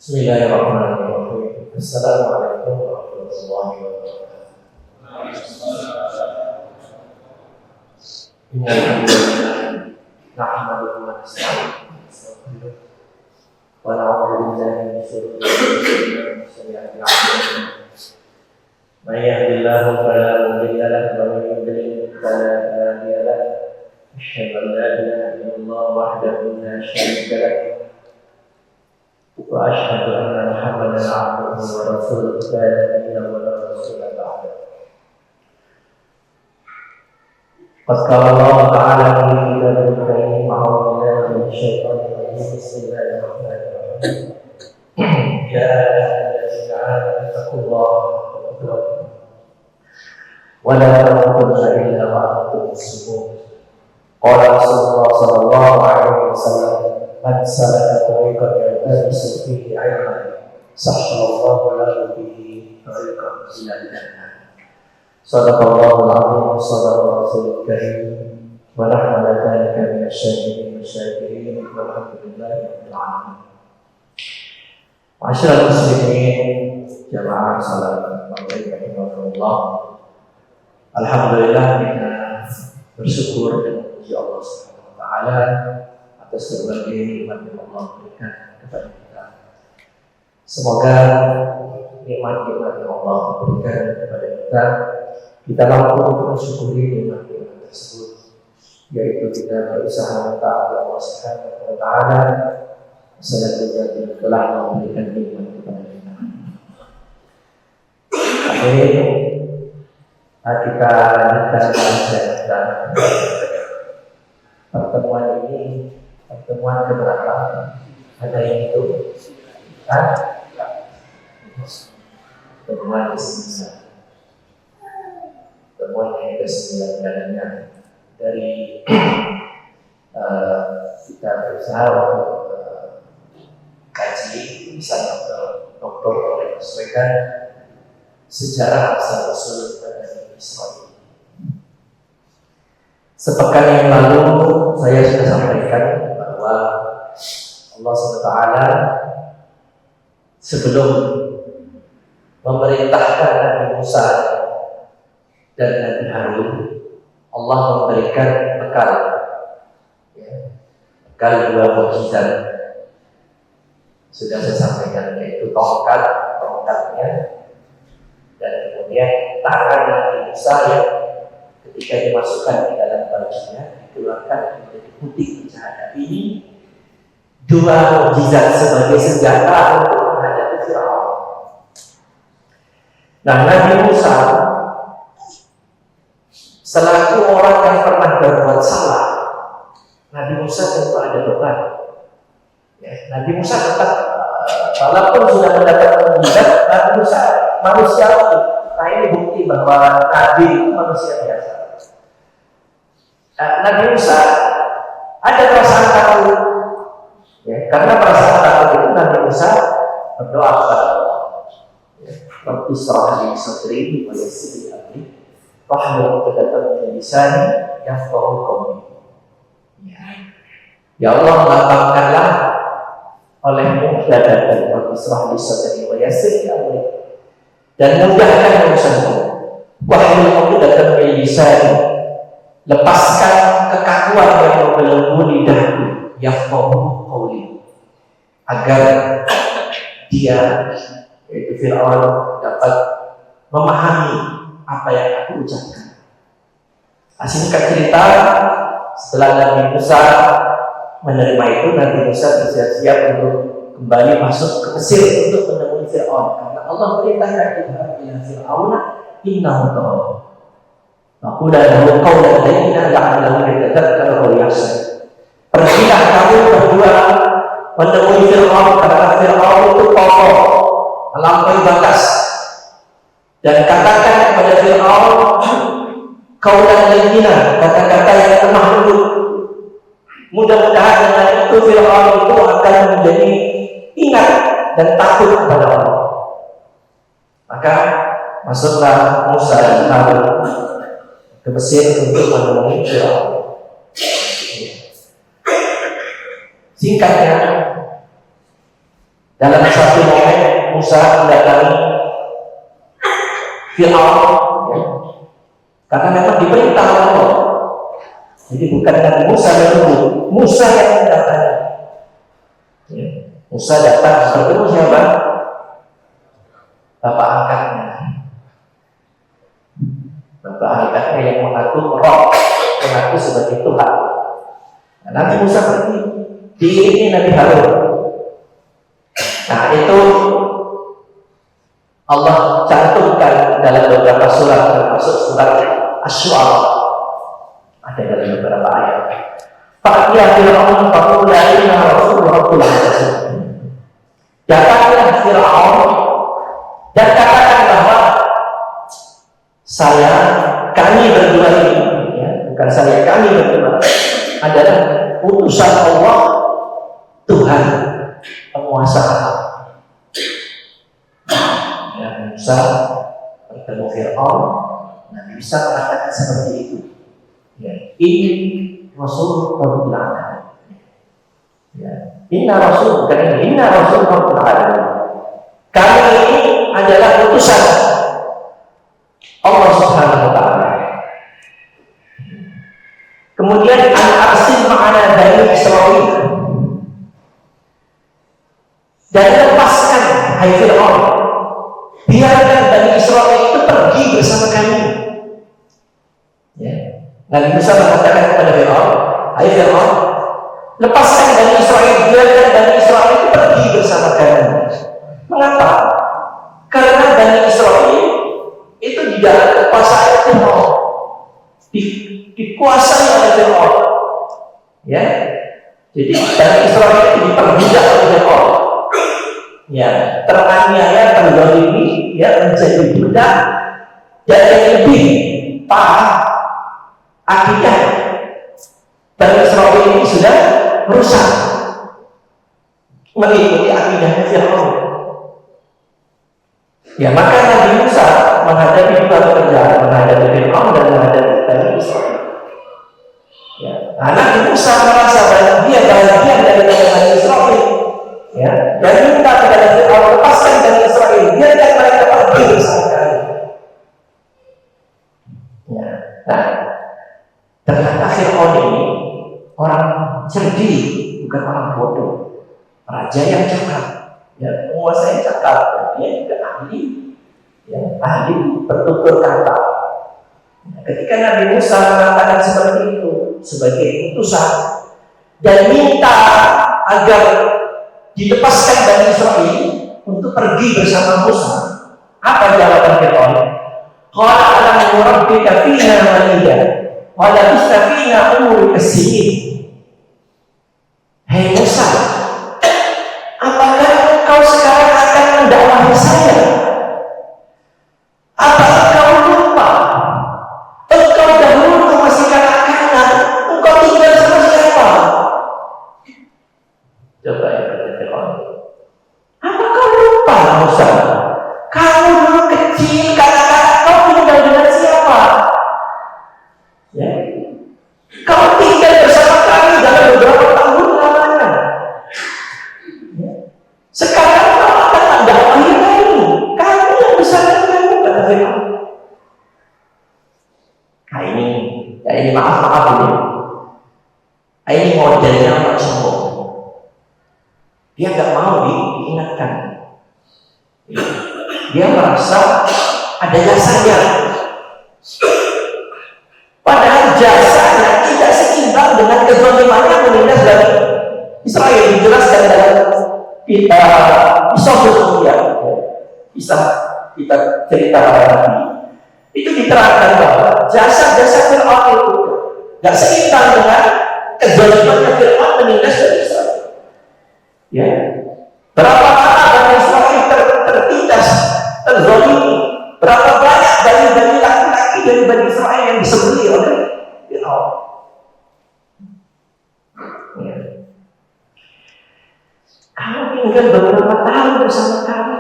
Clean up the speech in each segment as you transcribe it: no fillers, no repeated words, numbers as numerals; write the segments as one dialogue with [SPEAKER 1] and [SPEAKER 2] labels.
[SPEAKER 1] Bismillahirrahmanirrahim. Assalamualaikum warahmatullahi wabarakatuh. Innalhamdulillah nahmaduhu wa nasta'inuhu wa na'udzu billahi min shururi anfusina wa sayyi'ati a'malina. May yahdihillahu fala mudilla lahu wa may yudlil fala hadiya lahu. Asyhadu an la ilaha illallah wahdahu la syarika lahu wa asyhadu anna Muhammadan 'abduhu wa rasuluhu la nabiyya wa la rasula ba'da. Qad qala Allah ta'ala fi kitabihi al-karim a'udzu billahi minash shaitanir rajim. Bismillahirrahmanirrahim. Ya ayyuhallazina amanu taqullaha wa la tamutunna illa wa antum muslimun. Qala Rasulullah sallallahu alaihi wasallam, man salaka tariqan yaltamisu fihi 'ilman sahhalallahu lahu bihi tariqan ilal jannah. Shadaqallahul 'azim wa shadaqa rasulul karim wa nahnu ala dzalika minasyahidin wasyakirin walhamdulillahi rabbil alamin. Ma'asyiral muslimin jamaah salam rahimakumullah. Alhamdulillah kita bersyukur dan memuji Allah Subhanahu wa taala atas berbagai nikmat yang Allah berikan kepada kita. Semoga nikmat-nikmat yang Allah berikan kepada kita mampu untuk mensyukuri nikmat-nikmat tersebut, yaitu kita berusaha mentaati Allah Subhanahu wa taala selagi telah memberikan nikmat kepada kita. Amin. Kita lanjutkan dan pertemuan ini pertemuan keberapa? Ada yang itu? Pertemuan ke-9. Pertemuan yang ke-9 kalinya dari kita berusaha untuk kaji misalnya dokter oleh menyesuaikan sejarah asal-usul Bani Israil. Sepekan yang lalu saya sudah sampaikan bahwa Allah SWT sebelum memerintahkan Nabi Musa dan Nabi Harun, Allah memberikan bekal, bekal 2 mukjizat. Sudah saya sampaikan, yaitu tongkatnya, dan kemudian tangan Nabi Musa yang ketika dimasukkan di dalam bajunya dikeluarkan menjadi putih bercahaya. Ini 2 mukjizat sebagai senjata untuk menghadapi Firaun. Nah, Nabi Musa selaku orang yang pernah berbuat salah, Nabi Musa tentu ada beban. Nabi Musa tetap walaupun sudah mendapat mukjizat, Nabi Musa manusia. Nah, ini bukti bahwa Nabi itu manusia biasa. Nabi Musa ada perasaan takut, karena perasaan takut itu Nabi Musa berdoa kepada Allah. Rabbi shrah li sadri wa yassir li amri wahlul 'uqdatam min lisani yafqahu qawli. Ya Allah, lapangkanlah olehmu dadaku, Rabbi shrah li sadri wa yassir li amri, dan mudahkan urusanku. Wahlul 'uqdatam min lisani, lepaskan kekakuan yang membelenggu lidahku, yafqahu qawli, agar dia, yaitu Fir'aun, dapat memahami apa yang aku ucapkan. Singkat cerita, setelah Nabi Musa menerima itu, Nabi Musa bersiap-siap untuk kembali masuk ke Mesir untuk menemui Fir'aun, karena Allah perintahkan kepada Fir'aun, innahu ta'ala aku dan kau dan kita la'allahu yatadzakkaru aw yakhsha. Pergilah kamu berdua menemui Fir'aun, karena Fir'aun itu kokoh, melampaui batas, dan katakan kepada Fir'aun qaulan layyina, kata-kata yang lemah lembut. Mudah-mudahan dengan itu Fir'aun itu akan menjadi ingat dan takut kepada Allah. Maka masuklah Musa dan Harun ke Mesir untuk menemui Fir'aun. Singkatnya, Dalam satu momen Musa mendatangi Fir'aun, ya. Karena memang diperintah oleh Allah. Jadi bukan Nabi Musa menunggu, Musa yang mendatangi. Ya. Musa datang bertemu siapa? Bapak angkatnya. Bapak angkatnya yang mengaku roh, mengaku sebagai Tuhan. Nah, Nabi Musa pergi, diiringi Nabi Harun. Nah, itu Allah cantumkan dalam beberapa surat, termasuk surat Asy-Syu'ara. Ada dalam beberapa ayat. Fa'tiya Fir'aun faqula inna rasul rabbul alamin. Datanglah Fir'aun dan katakan bahwa kami berdua ini, ya, bukan saya, kami berdua adalah utusan Allah, Tuhan penguasa alam. Ya, Musa bertemu Fir'aun, Nabi bisa mengatakan seperti itu. Ya, ini Rasul Rabbul Alamin. Ya, inna Rasul, bukan ini, inna Rasul Rabbul Alamin. Kami ini adalah utusan Allah Subhanahu wa Ta'ala. Kemudian al-arsil ma'ana Bani Israil, dan lepaskan hai Fir'aun, biarkan Bani Israil itu pergi bersama kami. Ya. Nabi Musa mengatakan kepada Fir'aun, hai Fir'aun, lepaskan Bani Israil, biarkan Bani Israil itu pergi bersama kami. Mengapa? Karena Bani Israil itu di dalam kekuasaan Fir'aun, dikuasai oleh Fir'aun. Ya, jadi Bani Israil itu diperbudak oleh Fir'aun. Ya, teraniaya, terzalimi, ya, menjadi budak, dan yang lebih parah, akidah Bani Israil ini sudah rusak mengikuti akidahnya Fir'aun. Ya, maka Nabi Musa menghadapi dua pekerjaan, menghadapi Fir'aun dan menghadapi Bani Israil. Ya, Nabi Musa merasa bahwa dia bagian dari Bani Israil. Ya, dan minta kepada Fir'aun, lepaskan Bani Israil, biarkan mereka pergi bersama kami. Ya, nah, ternyata Fir'aun ini orang cerdik, bukan orang bodoh, raja yang cerdas, ya, penguasa yang cerdas, dia juga ahli, ya, ahli bertutur kata. Nah, ketika Nabi Musa mengatakan seperti itu sebagai utusan dan minta agar dilepaskan Bani Israil untuk pergi bersama Musa, apa jawaban Fir'aun? Qala alam nurabbika fina walida wa labista fina umurika sinin. Hei Musa, apakah engkau sekarang akan mendakwahi saya? Apa engkau lupa? Engkau dahulu masih kanak-kanak, engkau tinggal sama siapa? Coba ya, Fir'aun. Apa kau lupa, Musa? Kamu dulu kecil, kanak-kanak, kau tinggal dengan siapa? Ya. Kau tinggal bersama kami dalam beberapa tahun lamanya. Ya. Sekarang kau akan mendakwahi kami yang besarkan kamu, kata Fir'aun. Nah ini maaf ini. Ini modelnya orang sombong. Dia nggak mau diingatkan. Dia merasa ada jasanya. Padahal jasanya tidak seimbang dengan kezalimannya menindas dari Israel. Dijelaskan dalam kisah berikutnya. Kisah kita cerita pada Nabi. Itu diterangkan bahwa jasa-jasa Fir'aun itu nggak seimbang dengan kezalimannya Fir'aun menindas dari Israel. Ya, berapa lama Bani Israil tertindas, terzalimi? Berapa banyak dari laki-laki dari Bani Israil yang disembelih oleh Fir'aun? Ya. Kamu tinggal beberapa tahun bersama kami,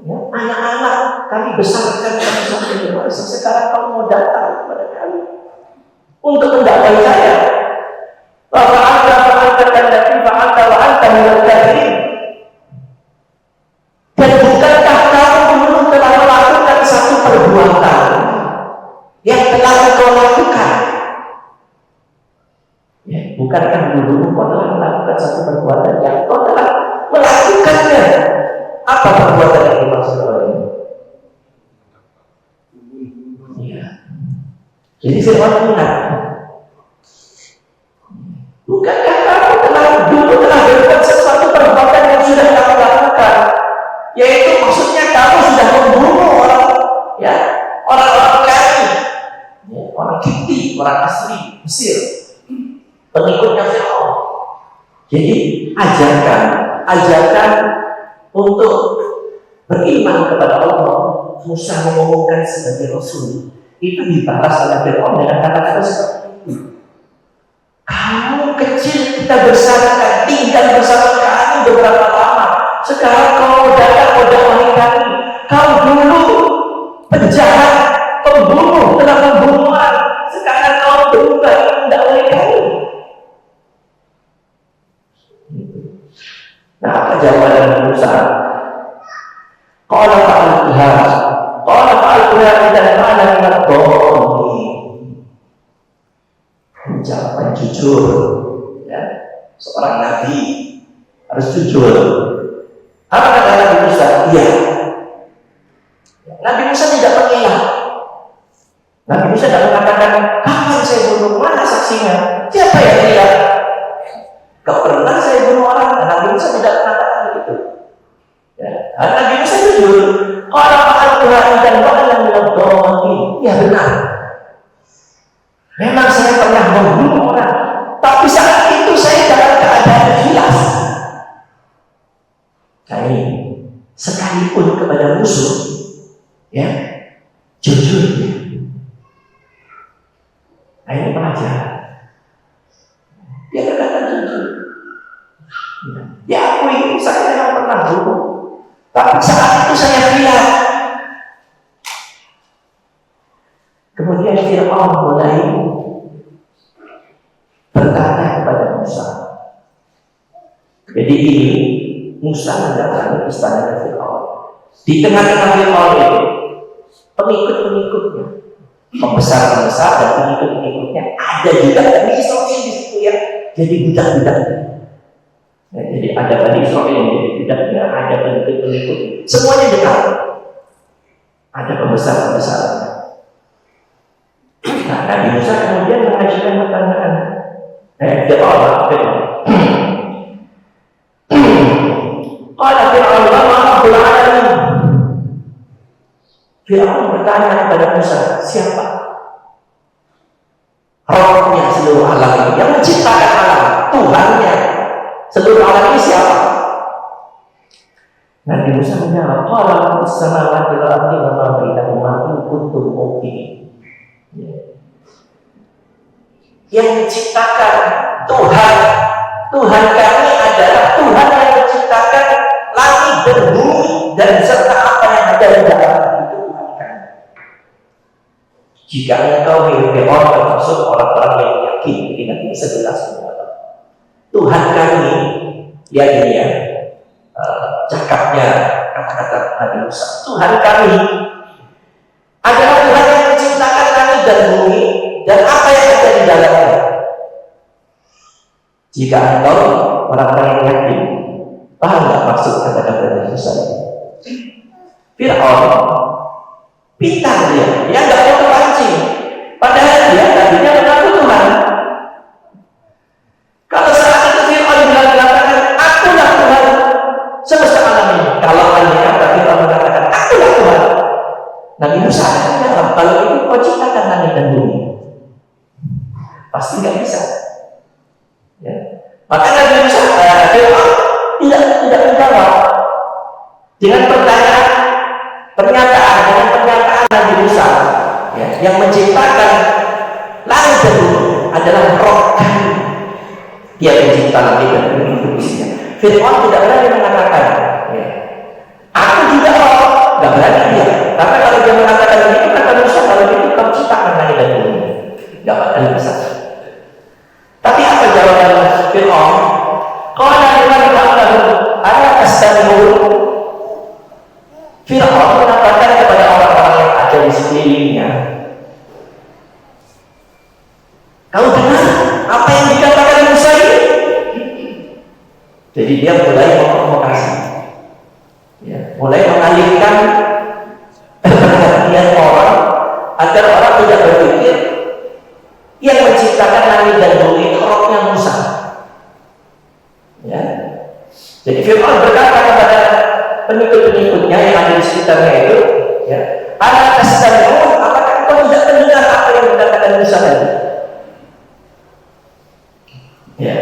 [SPEAKER 1] ya, anak-anak kami besarkan kami sampai dewasa. Sekarang kamu mau datang kepada kami untuk mendakwahi saya. Bahwa anda mengatakan dari bahasa wa anta minal kafirin. Apa perbuatan yang dimaksud oleh ini? Ya. Jadi Fir'aun ingat, bukankah kamu dulu telah berbuat sesuatu perbuatan yang sudah kamu lakukan, yaitu maksudnya kamu sudah membunuh orang-orang kafir, orang Kipti, orang asli Mesir, pengikutnya Fir'aun. Jadi ajarkan untuk beriman kepada Allah. Musa mengumumkan sebagai Rasul, itu dibalas oleh Fir'aun dengan kata-kata seperti itu. Kamu kecil kita bersama, tinggal bersama kami beberapa lama. Sekarang kau dakwah kami. Kau dulu penjahat, pembunuh, telah membunuh orang. Sekarang kau berubah mendakwai kami. Nah, apa jawaban Musa? Qala fa'altuha idzan ana min ad-dallin. Jawaban jujur, ya. Seorang nabi harus jujur. Apa kata Nabi Musa? Iya. Nabi Musa tidak mengelak. Nabi Musa tidak mengatakan, kapan saya bunuh, mana saksinya, siapa yang lihat? Gak pernah saya bunuh orang. Nabi Musa tidak mengatakan begitu. Ya. Nabi Musa jujur. Qala fa'altuha idzan ana min ad-dallin. Ya benar. Memang saya pernah membunuh orang, tapi saat itu saya dalam keadaan jelas. Kami sekalipun kepada musuh, ya, jujur. Nah, ini pelajaran. Dia berkata jujur. Ya, akui saya memang pernah bunuh, tapi saat itu saya lihat. Kemudian Fir'aun mulai bertanya kepada Musa. Jadi ini Musa mendatangi istana Fir'aun. Di tengah-tengah Fir'aun itu pengikut-pengikutnya, pembesar-pembesar dan pengikut-pengikutnya ada juga Bani Israil di situ ya. Jadi budak-budak. Ya, jadi ada Bani Israil yang jadi budaknya, ada pengikut-pengikutnya. Semuanya dekat. Ada pembesar-pembesarnya. Nah, Nabi Musa kemudian mengajukan pertanyaan. Fir'aun bertanya kepada Musa, siapa Rabbnya seluruh alam ini, yang menciptakan alam, Tuhannya seluruh alam ini siapa? Nabi Musa menjawab, qala rabbus samawati wal ardi wa ma bainahuma in kuntum muqinin. Yang menciptakan Tuhan kami adalah Tuhan yang menciptakan langit dan bumi dan serta apa yang ada di dalamnya, itu Tuhan kami. Jika engkau Fir'aun termasuk orang-orang yang yakin dengan ini 11 Tuhan kami, ya ini ya, cakapnya kata-kata Nabi Musa, Tuhan kami adalah Tuhan yang menciptakan langit dan bumi dan apa yang ada di dalamnya. Jika engkau orang-orang yang yakin, paham tak maksud kata-kata Nabi Musa ini? Fir'aun pintar dia nggak mau terpancing. Padahal dia tadinya mengaku Tuhan. Kalau saat itu Fir'aun mengatakan, akulah Tuhan semesta alam ini. Kalau hanya kata Fir'aun mengatakan, akulah Tuhan, Nabi Musa menjawab, kalau itu kau ciptakan langit dan bumi, pasti nggak bisa. Ya. Maka Nabi Musa Fir'aun tidak menjawab dengan pernyataan Nabi Musa, ya, yang menciptakan langit dan bumi adalah Roh kami. Dia pencipta langit dan bumi itu isinya. Fir'aun tidak berani mengatakan, ya, aku juga Roh, nggak berani dia. Karena kalau dia mengatakan begitu, kata Musa, kalau itu kau ciptakan langit dan bumi, nggak akan bisa. Tapi apa jawaban Fir'aun? Qala liman hawlahu ala tastam'un. Fir'aun mengatakan kepada orang-orang yang ada di sekelilingnya, kau dengar apa yang dikatakan Musa ini? Jadi dia mulai memprovokasi. Ya. mulai mengalihkan perhatian orang agar orang tidak berpikir yang menciptakan langit dan bumi itu rohnya Musa. Ya. Jadi Fir'aun berkata kepada pengikut-pengikutnya yang ada di sekitarnya itu, ya, ala tastami'un, apakah kau tidak mendengar apa yang dikatakan Musa tadi? Ya.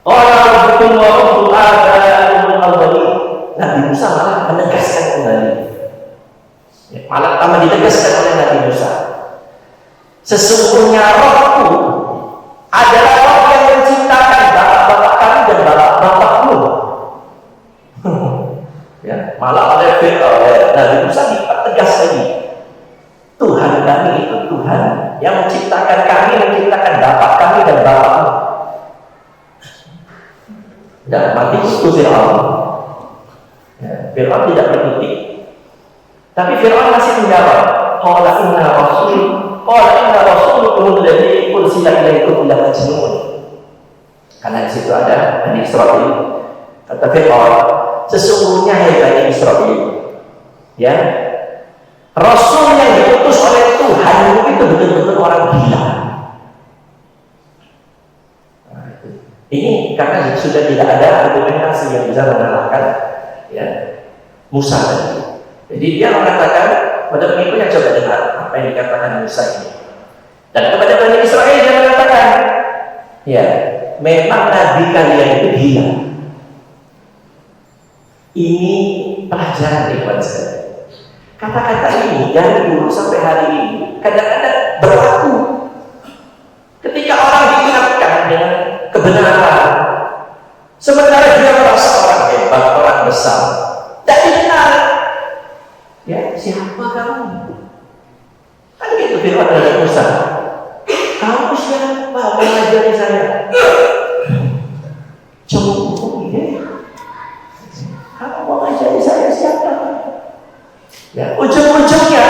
[SPEAKER 1] Orang hukum wa rabbu aba'ul awwalin. Nabi Musa malah menegaskan kembali. Ya, malah tambah ditegaskan oleh Nabi Musa. Sesungguhnya rohku adalah roh yang menciptakan bapak-bapak kami dan bapak-bapakmu. Ya, malah oleh Nabi Musa dipertegas lagi. Tuhan kami itu Tuhan yang menciptakan kami, menciptakan bapak kami dan bapakmu. Dan mati itu Fir'aun. Ya, Fir'aun tidak berkutik. Tapi Fir'aun masih menjawab, qala inna rasulukum alladzi ursila ilaikum la majnun. Karena di situ ada Bani Israil. Kata Fir'aun, sesungguhnya hai Bani Israil, ya, Rasul yang diutus oleh Tuhan itu betul-betul orang gila. Ini karena sudah tidak ada argumentasi yang bisa mengalahkan, ya, Musa tadi. Jadi dia mengatakan pada pengikutnya, coba dengar apa yang dikatakan Musa ini. Dan kepada Bani Israil dia mengatakan, ya, memang nabi kalian itu gila. Ini pelajaran ikhwan sekalian. Kata-kata ini dari dulu sampai hari ini kadang-kadang berlaku. Ketika orang diingatkan dengan kebenaran, sementara dia merasa orang hebat, orang besar, tak didengar. Ya, siapa kamu? Kan gitu Fir'aun terhadap Musa. Kamu siapa? Mengajari saya. Cukup ya. Kamu mau mengajari saya siapa? Ya, ujung-ujungnya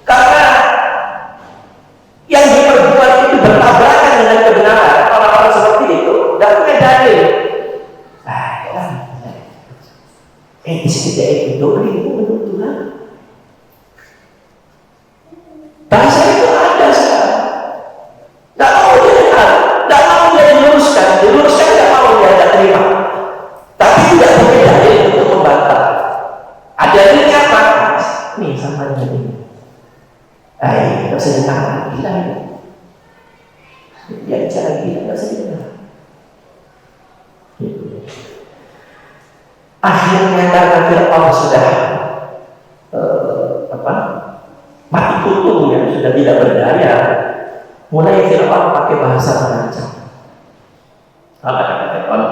[SPEAKER 1] karena yang diperbuat itu bertabrakan dengan kebenaran, orang-orang seperti itu tidak punya dalil. Di sini tidak itu menurut Tuhan. Bahasa itu ada sekarang. Tidak mau dia dengar, tidak mau dia diluruskan tidak mau dia tidak terima. Tapi tidak punya dalil untuk membantah. Ada dalilnya apa? Nih sama ini. Tidak usah dengar, gila ini. Dia bicara gila, tidak usah dengar. Akhirnya karena Fir'aun sudah mati kutu, ya, sudah tidak berdaya, mulai Fir'aun pakai bahasa mengancam. Apa kata Fir'aun?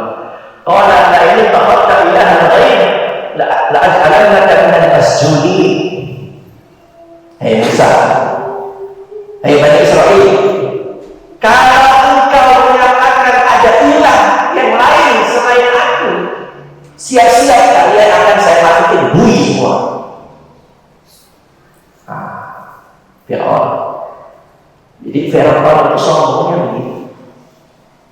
[SPEAKER 1] Qala la in takhadta ilahan ghairi la aj'alannaka minal masjudin. Hai Musa, hai Bani Israil, kalau engkau menyatakan ada ilah yang lain selain aku, siap-siap kalian akan saya masukin bui semua. Fir'aun. Jadi Fir'aun itu sombongnya begini.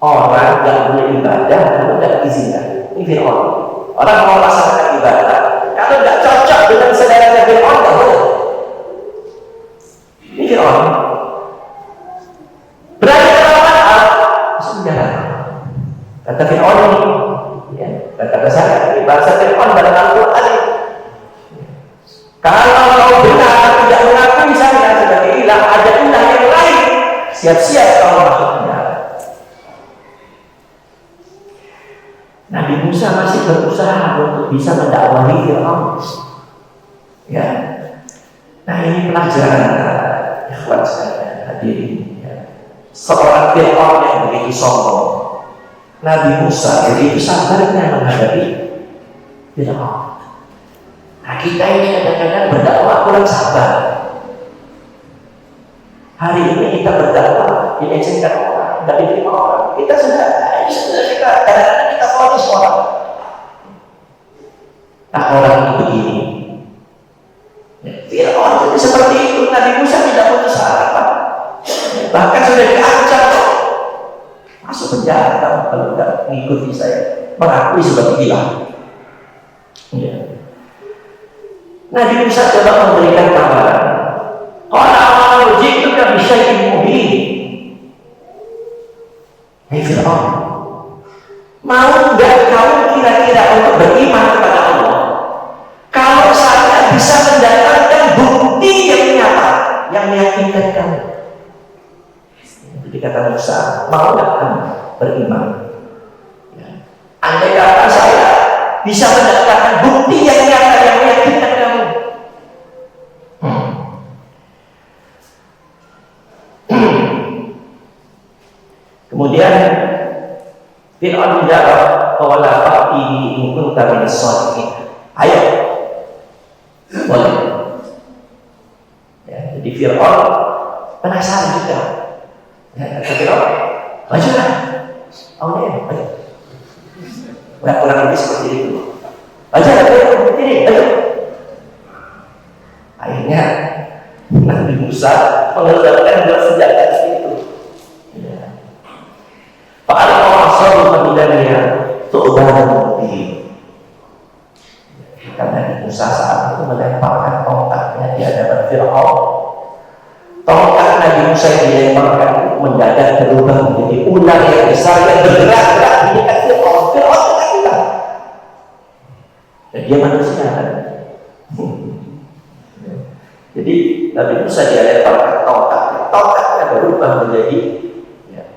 [SPEAKER 1] Orang tidak boleh ibadah kalau tidak diizinkan. Ini Fir'aun. Orang mau melaksanakan ibadah, kalau tidak cocok dengan selera Fir'aun, tidak boleh. Ini Fir'aun. Berani melawan masuk penjara. Kata Fir'aun ini, ya, kata saya, ini bahasa Fir'aun dalam Al-Quran. Kalau kau benar tidak mengakui saya sebagai ilah, ada ilah yang lain, siap-siap kau masuk penjara. Nabi Musa masih berusaha untuk bisa mendakwahi Fir'aun. Ya, nah ini pelajaran ikhwan sekalian hadirin. Ya. Seorang Fir'aun yang begitu sombong, Nabi Musa begitu sabarnya menghadapi Fir'aun. Nah, kita ini kadang-kadang berdakwah kurang sabar. Hari ini kita berdakwah diizinkan orang, tidak diterima orang. Kita sudah kadang-kadang kita fokus orang. Nah, orang ini begini. Fir'aun itu seperti itu. Nabi Musa tidak putus harapan. Bahkan sudah diancam masuk penjara kalau tidak mengikuti saya, mengakui sebagai ilah. Ya. Nabi Musa coba memberikan gambaran. Qala ji'tuka bi syai'in mubin. Hei Fir'aun, mau enggak kamu kira-kira untuk beriman kepada Allah kalau saya bisa mendatangkan bukti yang nyata yang meyakinkan kamu? Jadi kata Musa, mau enggak kamu beriman? Ya. Andai kata saya bisa mendatangkan bukti yang nyata yang meyakinkan kamu. Kemudian Fir'aun menjawab, "Qala fa'ti in kunta minas shadiqin." Ayo, boleh. Ya, jadi Fir'aun penasaran juga. Ya, kata Fir'aun, majulah. Oh ya, ayo. Kurang lebih seperti itu. Ayo, ini, ayo. Akhirnya Nabi Musa mengeluarkan dua senjata itu. Fa'alqa asahu fabidaniya tu'banan mubin. Karena Nabi Musa saat itu melemparkan tongkatnya di hadapan Fir'aun. Tongkat Nabi Musa yang dilemparkan mendadak berubah menjadi ular yang besar yang bergerak-gerak di dekat Fir'aun. Fir'aun ketakutan. Dan dia manusia kan. Jadi Nabi Musa dia lemparkan tongkatnya berubah menjadi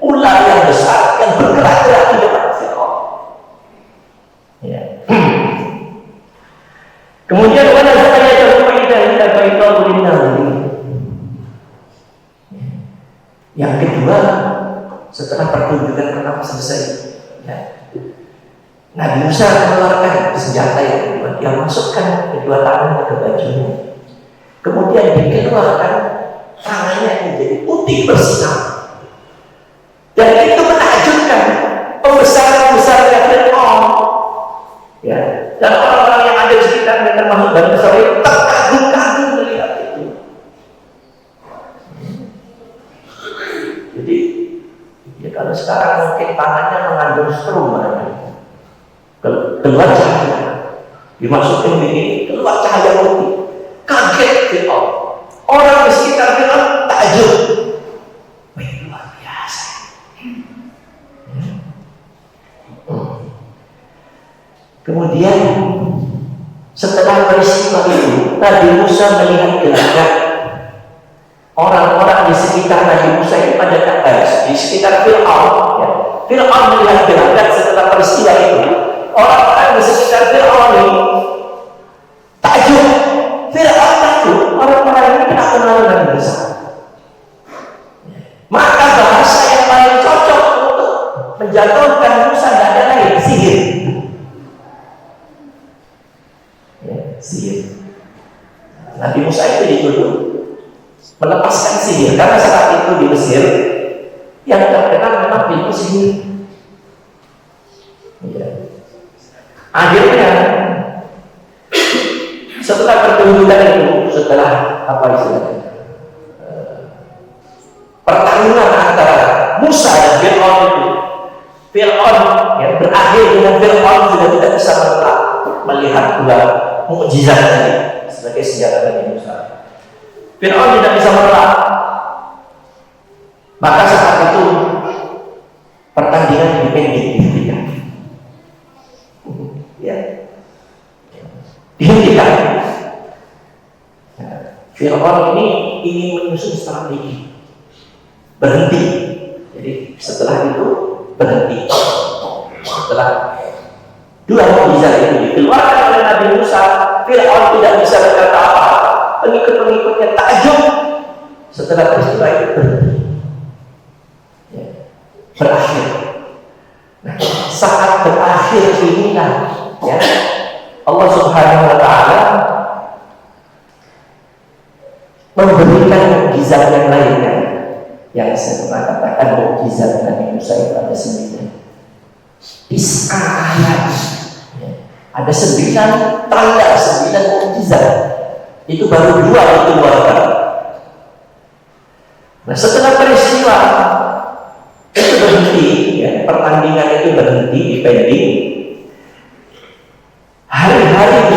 [SPEAKER 1] ular yang besar yang bergerak-gerak di depan Fir'aun. Ya. Kemudian mana saya jauh kita yang kedua, setelah pertunjukan pertama selesai, ya, Nabi Musa mengeluarkan senjata yang kedua. Dia masukkan kedua tangannya ke bajunya. Kemudian dikeluarkan tangannya menjadi putih bersinar. Dan itu menakjubkan pembesar-pembesarnya Fir'aun. Ya, dan orang-orang yang ada di sekitarnya termasuk Bani Israil terkagum-kagum melihat itu. Jadi, ya kalau sekarang mungkin tangannya mengandung struma, keluar cahaya, dimasukin begini, keluar cahaya putih. Kaget Fir'aun. Orang di sekitar Fir'aun takjub. Kemudian setelah peristiwa itu, Nabi Musa melihat gelagat orang-orang di sekitar Nabi Musa ini pada di sekitar Fir'aun. Ya. Fir'aun melihat gelagat setelah peristiwa itu. Orang-orang di sekitar Fir'aun ini takjub. Fir'aun takjub. Orang-orang ini tidak kenal Nabi Musa. Maka bahasa yang paling cocok untuk menjatuhkan Musa tidak ada lain, sihir. Sihir. Nabi Musa itu dituduh melepaskan sihir karena saat itu di Mesir yang terkenal memang ilmu sihir. Ya. Akhirnya setelah pertunjukan itu, setelah apa istilahnya pertarungan antara Musa dan Fir'aun itu, Fir'aun yang berakhir dengan Fir'aun sudah tidak bisa melihat dua mukjizat tadi sebagai senjata Nabi Musa. Fir'aun tidak bisa menolak. Maka saat itu pertandingan dihentikan. Ya, dihentikan. Fir'aun ini ingin menyusun strategi, berhenti. Jadi setelah itu berhenti. Setelah dua mukjizat itu dikeluarkan oleh Nabi Musa, Fir'aun tidak bisa berkata apa. Pengikut-pengikutnya takjub. Setelah peristiwa itu berhenti, ya, berakhir. Nah, saat berakhir inilah, ya, Allah Subhanahu Wa Taala memberikan mukjizat yang lainnya. Yang saya pernah katakan mukjizat Nabi Musa itu ada 9. Tis'a ayat. Ada 9 tanda, 9 mukjizat. Itu baru 2 dikeluarkan. Nah, setelah peristiwa itu berhenti, ya, pertandingan itu berhenti, dipending. Hari-hari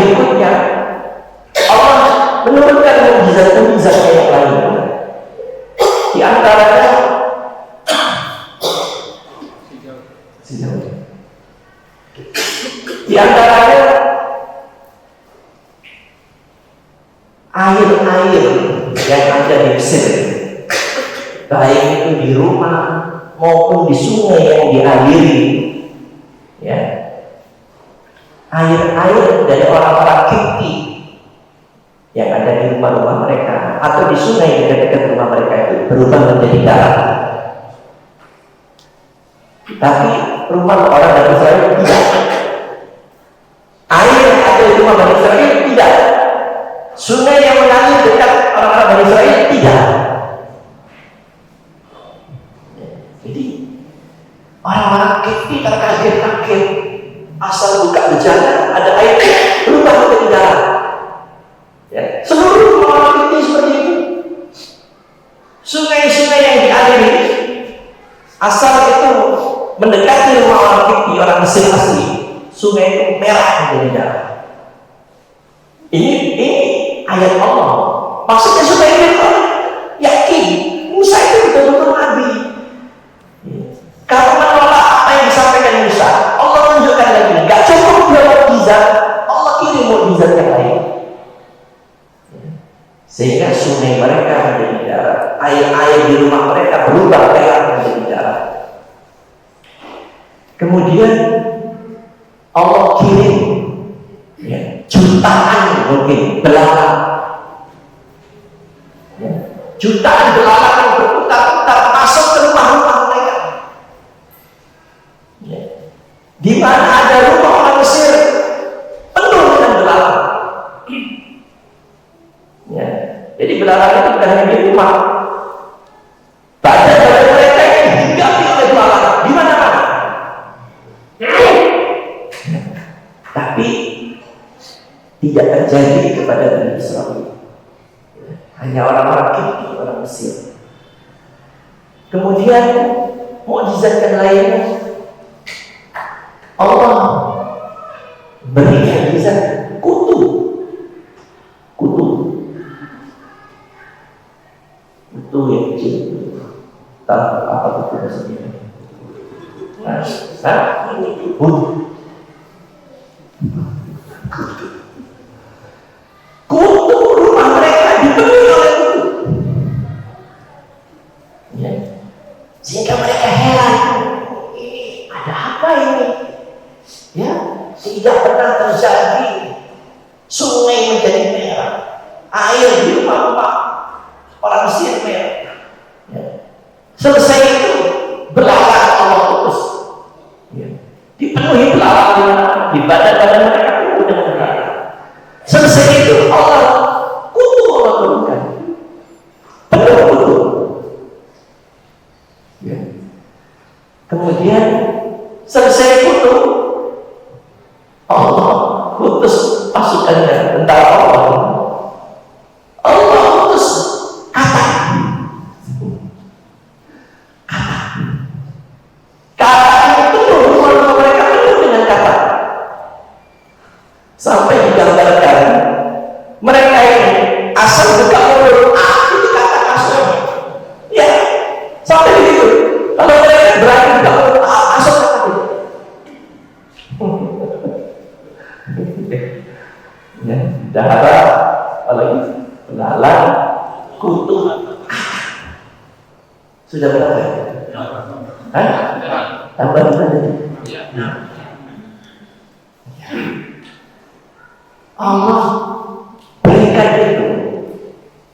[SPEAKER 1] air-air yang ada di Mesir, baik itu di rumah maupun di sungai yang dialiri, ya, air-air dari orang-orang Kipti yang ada di rumah-rumah mereka atau di sungai di dekat rumah mereka itu berubah menjadi darah. Tapi rumah orang Bani Israel tidak. Air yang ada di rumah Bani Israel tidak. Sungai yang mengalir dekat orang-orang Bani Israel tidak. Jadi orang-orang Kipti terkaget-kaget, asal buka bejana ada air berubah menjadi darah. Ya, seluruh orang Kipti seperti itu. Sungai-sungai yang dialiri asal itu mendekati rumah orang Kipti, orang Mesir asli, sungai itu merah menjadi darah. Ini ayat Allah. Maksudnya sungai itu yakin Musa itu betul-betul nabi. Kalau menolak apa yang disampaikan Musa, Allah tunjukkan lagi. Gak cukup dua mukjizat, Allah kirim mukjizat yang lain. Sehingga sungai mereka menjadi darah, air-air di rumah mereka berubah merah menjadi darah. Kemudian Allah kirim, ya, jutaan mungkin belalang, ya, jutaan belalang yang berputar-putar masuk ke rumah-rumah mereka. Ya. Di mana ada rumah orang Mesir penuh dengan belalang. Ya. Jadi belalang itu bukan hanya di rumah, badan mereka ini diganti oleh belalang di mana-mana. Tapi tidak terjadi kepada Bani Israel. Hanya orang-orang Kipti, orang Mesir. Kemudian mukjizat yang lainnya, Allah beri mukjizat kutu. Kutu yang kecil. Tahu apa kutu maksudnya? Kutu rumah mereka dipenuhi oleh kutu, ya. Sehingga mereka heran, ini ada apa ini? Ya, tidak pernah terjadi sungai menjadi merah, air di rumah-rumah orang Mesir merah. Ya. Selesai itu belalang Allah putus, ya. Dipenuhi belalang di badan-badan mereka penuh dengan belalang. Selesai itu Allah kutu Allah turunkan, penuh kutu. Ya. Kemudian selesai kutu, Allah putus pasukannya, tentara Allah. Allah putus kata. Sampai digambarkan mereka ini asal buka mulut itu kata kasar, ya, sampai begitu. Kalau mereka berani buka mulut asal kata itu, ya, darah, apalagi belalang, kutu, sudah berapa? Hah? Tambah berapa? Allah berikan itu.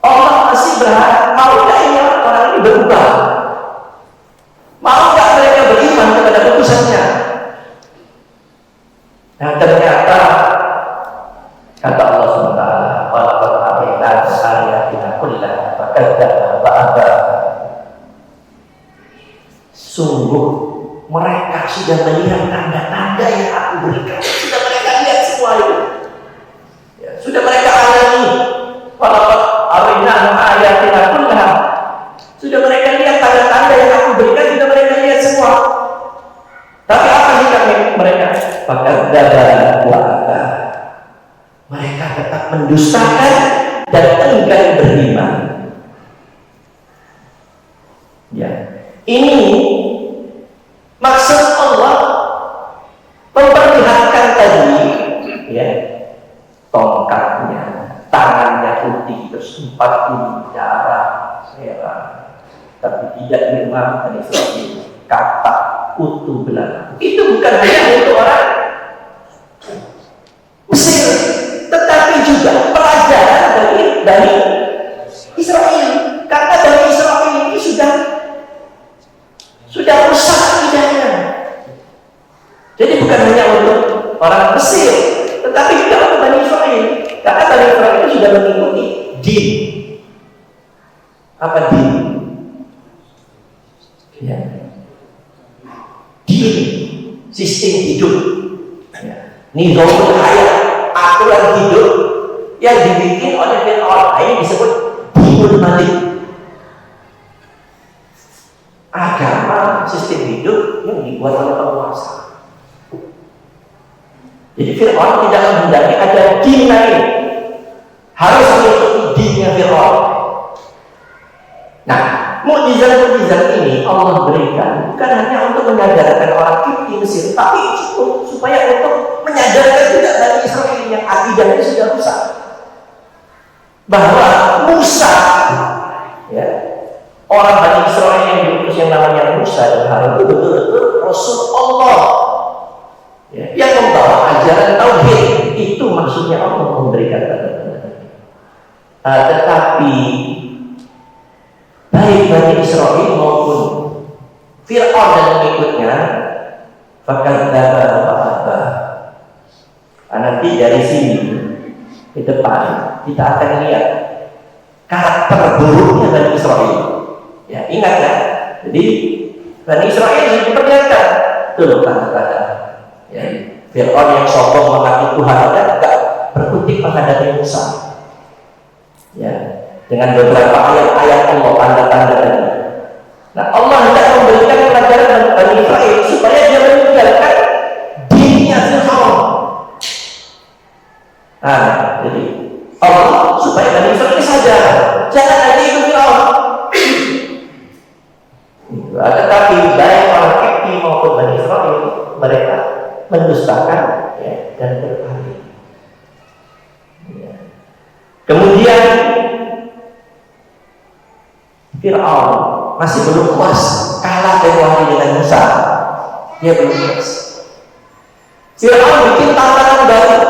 [SPEAKER 1] Allah masih berharap, maukah ini orang ini berubah? Maukah mereka beriman kepada putusannya? Nah, ternyata kata Allah SWT, walaqad arina ayatina kullaha fakadzdzaba wa aba. Sungguh mereka sudah melihat tanda-tanda yang aku berikan. Sudah mereka lihat semua itu. Sudah mereka alami, walaqad arina ayatina kullaha. Sudah mereka lihat tanda-tanda yang aku berikan, sudah mereka lihat semua. Tapi apa sikap mereka? Fakadzdzaba wa aba. Mereka tetap mendustakan dan enggan beriman. Ya, ini maksud Allah memperlihatkan tadi, ya, tongkatnya, tangannya putih tersempat di darah merah, tapi tidak dimakan Bani Israil kata utuh belaka. Itu bukan hanya untuk orang Mesir, tetapi juga pelajaran dari Bani Israil, karena Bani Israil ini sudah rusak akidahnya. Jadi bukan hanya untuk orang Mesir, tetapi juga untuk Bani Israil, karena Bani Israil itu sudah mengikuti din. Apa din? Ya. Din, sistem hidup. Ya. Nizamul hayat, aturan hidup yang dibikin oleh Fir'aun. Ini disebut dinul malik. Agama, sistem hidup yang dibuat oleh penguasa. Jadi Fir'aun tidak menghendaki ada din lain, harus mengikuti dinnya Fir'aun. Nah, mukjizat-mukjizat ini Allah berikan bukan hanya untuk menyadarkan orang Kipti Mesir, tapi supaya untuk menyadarkan juga Bani Israil yang akidahnya sudah rusak, bahwa Musa, ya, orang Bani Israil yang diutus yang namanya Musa dan Harun itu betul-betul Rasul Allah, ya, yang membawa ajaran tauhid. Itu maksudnya Allah memberikan tanda-tanda. Tetapi baik Bani Israil maupun Fir'aun dan pengikutnya fakadzdzaba wa aba. Nanti dari sini ke depan kita akan lihat karakter buruknya Bani Israil. Ya, ingat ya. Jadi Bani Israil diperlihatkan tuh tanda-tanda. Ya, Fir'aun yang sombong mengaku Tuhan dan tidak berkutik menghadapi Musa. Ya, dengan beberapa ayat-ayat Allah, tanda-tanda tadi. Nah, Allah hendak memberikan pelajaran Bani Israil supaya dia meninggalkan dinnya Fir'aun. Nah, jadi Allah supaya Bani Israil sadar, jangan lagi ikut Fir'aun. Tetapi baik orang Kipti maupun Bani Israil, mereka mendustakan, ya, dan berpaling. Ya. Kemudian Fir'aun masih belum puas, kalah teknologi dengan Musa. Dia belum puas. Fir'aun bikin tantangan baru.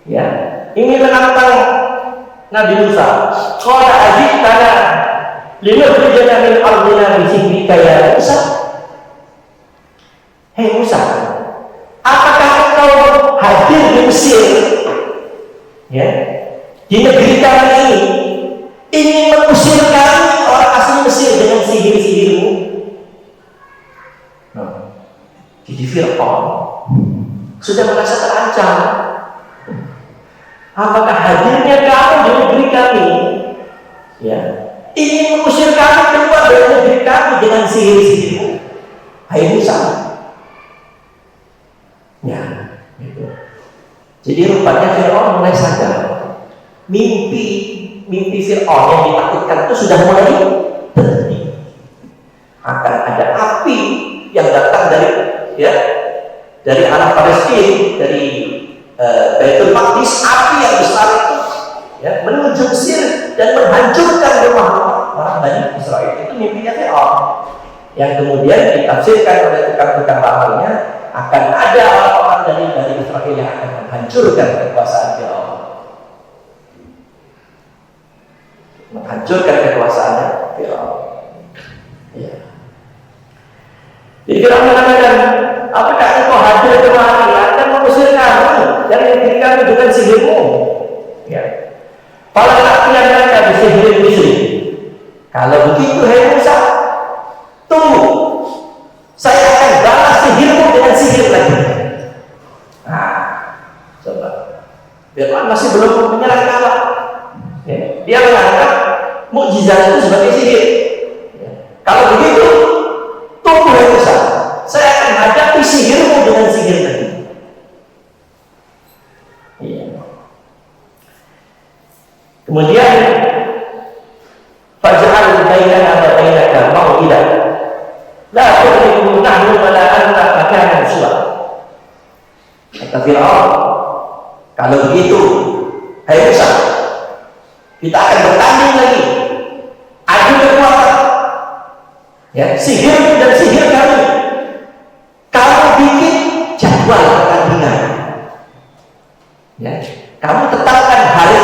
[SPEAKER 1] Ya, ingin menantang Nabi Musa. Qala ajitana linukhrijana min ardina bi sihrika ya Musa. Hei Musa, apakah engkau hadir di Mesir, ya, di negeri kami ini, ingin mengusir kami orang asli Mesir dengan sihir-sihirmu? Nah, jadi Fir'aun sudah merasa terancam. Apakah hadirnya kamu di negeri kami, ya, ingin mengusir kami keluar dari negeri kami dengan sihir-sihirmu? Hai Musa. Ya, gitu. Jadi rupanya Fir'aun mulai sadar mimpi Fir'aun yang ditakutkan itu sudah mulai terjadi. Akan ada api yang datang dari arah Palestina, dari Baitul Maqdis, api yang besar itu, ya, menuju Mesir dan menghancurkan rumah orang Bani Israil. Itu mimpinya Fir'aun yang kemudian ditafsirkan oleh tukang-tukang ramalnya, akan ada orang-orang dari Bani Israil yang akan menghancurkan kekuasaan Fir'aun. Menghancurkan kekuasaannya Fir'aun. Ya. Jadi Fir'aun mengatakan, apakah engkau hadir kemari akan mengusir kami dari negeri kami dengan sihirmu? Ya. Kalau latihan mereka di sihir Misri. Kalau begitu, hai Musa, tunggu, saya akan balas sihirmu dengan sihir lagi. Nah, coba. Fir'aun masih belum menyerah kalah. Ya. Dia menganggap mukjizat itu sebagai sihir. Ya. Kalau begitu, tunggu hai Musa, saya akan hadapi sihirmu dengan sihir lagi. Ya. Kemudian faj'al bainana wa bainaka maw'idan la tudriku nahnu wa la anta makanan suwa. Kata Fir'aun, kalau begitu, hai Musa, Kita akan bertanding lagi, adu kekuatan. Ya, sihir dan sihir kami. Kamu bikin jadwal pertandingan. Ya, kamu tetapkan hari.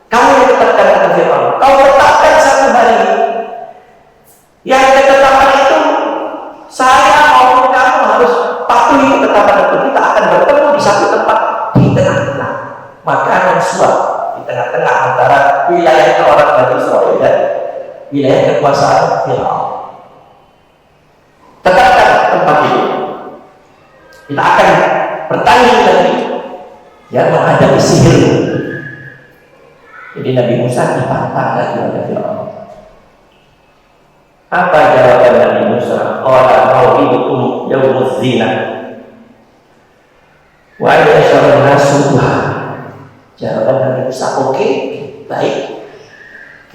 [SPEAKER 1] Kamu yang tetapkan kata Fir'aun. Kau tetapkan satu hari. Yang ketetapan itu, saya maupun kamu harus patuhi ketetapan itu. Kita akan bertemu di satu tempat di tengah-tengah. Maka mensuap di tengah-tengah antara wilayah orang Bani Israil dan wilayah kekuasaan Fir'aun. Tetapkan tempat itu. Kita akan bertanding lagi, ya, menghadapi sihir. Jadi Nabi Musa dipantang lagi oleh Fir'aun. Apa jawaban Nabi Musa? Qala mau'idukum yaumuz zina wa yasharun nasuha. Jawaban Nabi Musa, oke, baik.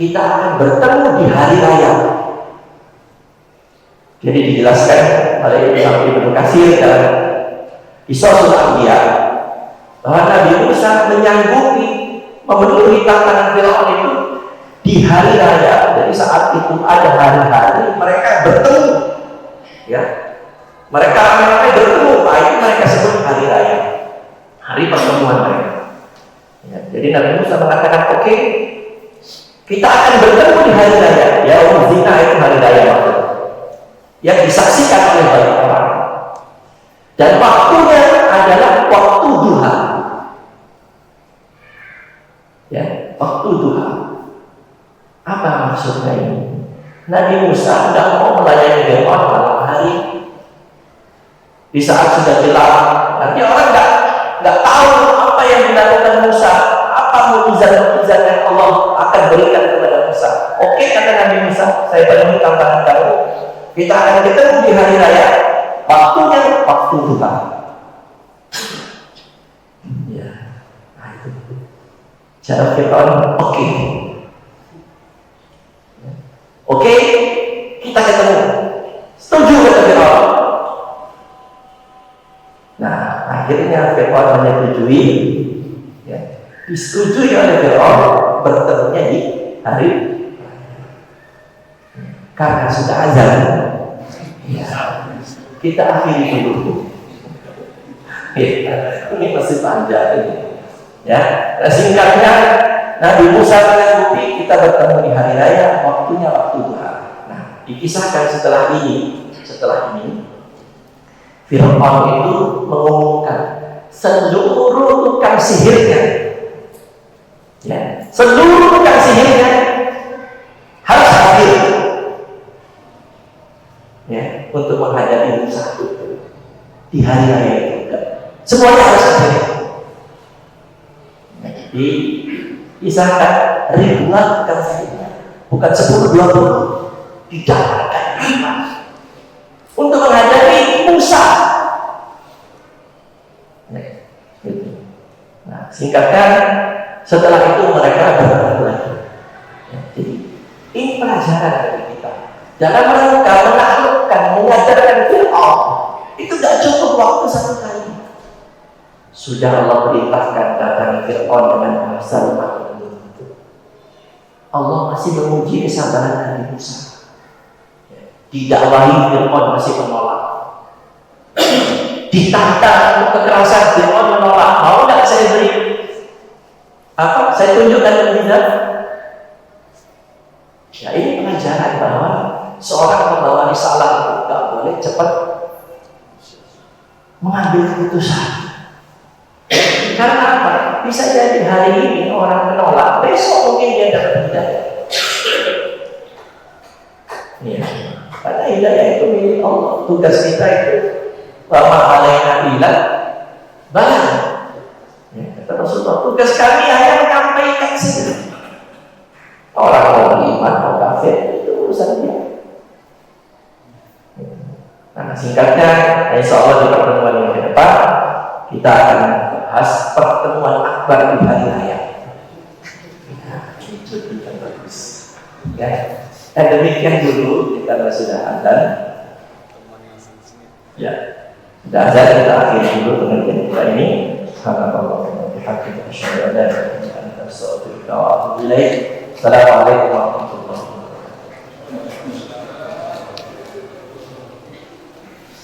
[SPEAKER 1] Kita akan bertemu di hari raya. Jadi dijelaskan oleh Imam Ibnu Katsir dalam Qisasul Anbiya bahwa Nabi Musa menyanggupi memenuhi tantangan Fir'aun itu di hari raya. Jadi saat itu ada hari-hari mereka bertemu, ya, mereka bertemu. Itu mereka sebut hari raya, hari pertemuan mereka. Ya, jadi Nabi Musa mengatakan, oke, kita akan bertemu di hari raya. Ya, zina itu hari raya maksudnya, yang disaksikan oleh banyak orang. Dan waktunya adalah waktu duha. Ya, waktu duha. Apa maksudnya ini? Nabi Musa tidak mau melayani Fir'aun malam hari. Di saat sudah gelap, nanti orang nggak tahu apa yang dilakukan Musa, apa mukjizat-mukjizat yang Allah akan berikan kepada Musa. Oke, kata Nabi Musa, saya penuhi tantangan kamu. Kita akan ketemu di hari raya. Waktunya waktu duha. Ya, nah itu. Cara Fir'aun, oke. Oke, kita ketemu. Setuju kata Fir'aun. Nah, akhirnya Fir'aun menyetujui, ya, disetujui oleh Fir'aun bertemunya di hari karena sudah azan. Ya, kita akhiri dulu. Ini masih panjang ini. Ya, singkatnya Nabi Musa menyanggupi kita bertemu di hari raya, waktunya waktu duha. Nah, dikisahkan setelah ini Fir'aun itu mengumumkan seluruh tukang sihirnya, ya, seluruh tukang sihirnya harus hadir, ya, untuk menghadapi Musa di hari raya itu. Semuanya harus hadir. Disahkan ribuan tukang sihirnya, bukan 10-20, didapatkan 5 untuk menghadapi Musa. Nah, singkatkan, setelah itu mereka bertemu lagi. Ya, jadi ini pelajaran dari kita dalam rangka menaklukkan, mengajarkan Fir'aun. Itu tidak cukup waktu 1 kali. Sudah Allah perintahkan datang Fir'aun dengan bahasa lemah lembut. Allah masih menguji kesabaran Nabi Musa. Didakwahi Fir'aun masih menolak. Ditantang untuk kekerasan, Fir'aun menolak. Mau tidak saya beri? Apa? Saya tunjukkan mukjizat. Ya, ini pelajaran bahwa seorang pembawa risalah itu tidak boleh cepat mengambil keputusan. Karena apa? Bisa jadi hari ini orang menolak, besok mungkin dia dapat hidayah. Ya, karena hidayah itu milik Allah. Tugas kita itu bahwa alaina bilang barang. Ya, kata Rasulullah, tugas kami hanya menyampaikan saja. Orang mau beriman, mau kafir, itu urusan dia. Nah, singkatnya, insya Allah di pertemuan yang ke depan kita akan bahas pertemuan akbar di hari raya. Itu yang bagus. Ya, demikian dulu kita sudah azan. Ya, sudah azan, kita akhiri dulu penelitian kita ini. Subhanallah wa bihamdihi, asyhadu an la ilaha illa anta nastaghfiruka wa atubu ilaik. Assalamualaikum warahmatullahi wabarakatuh.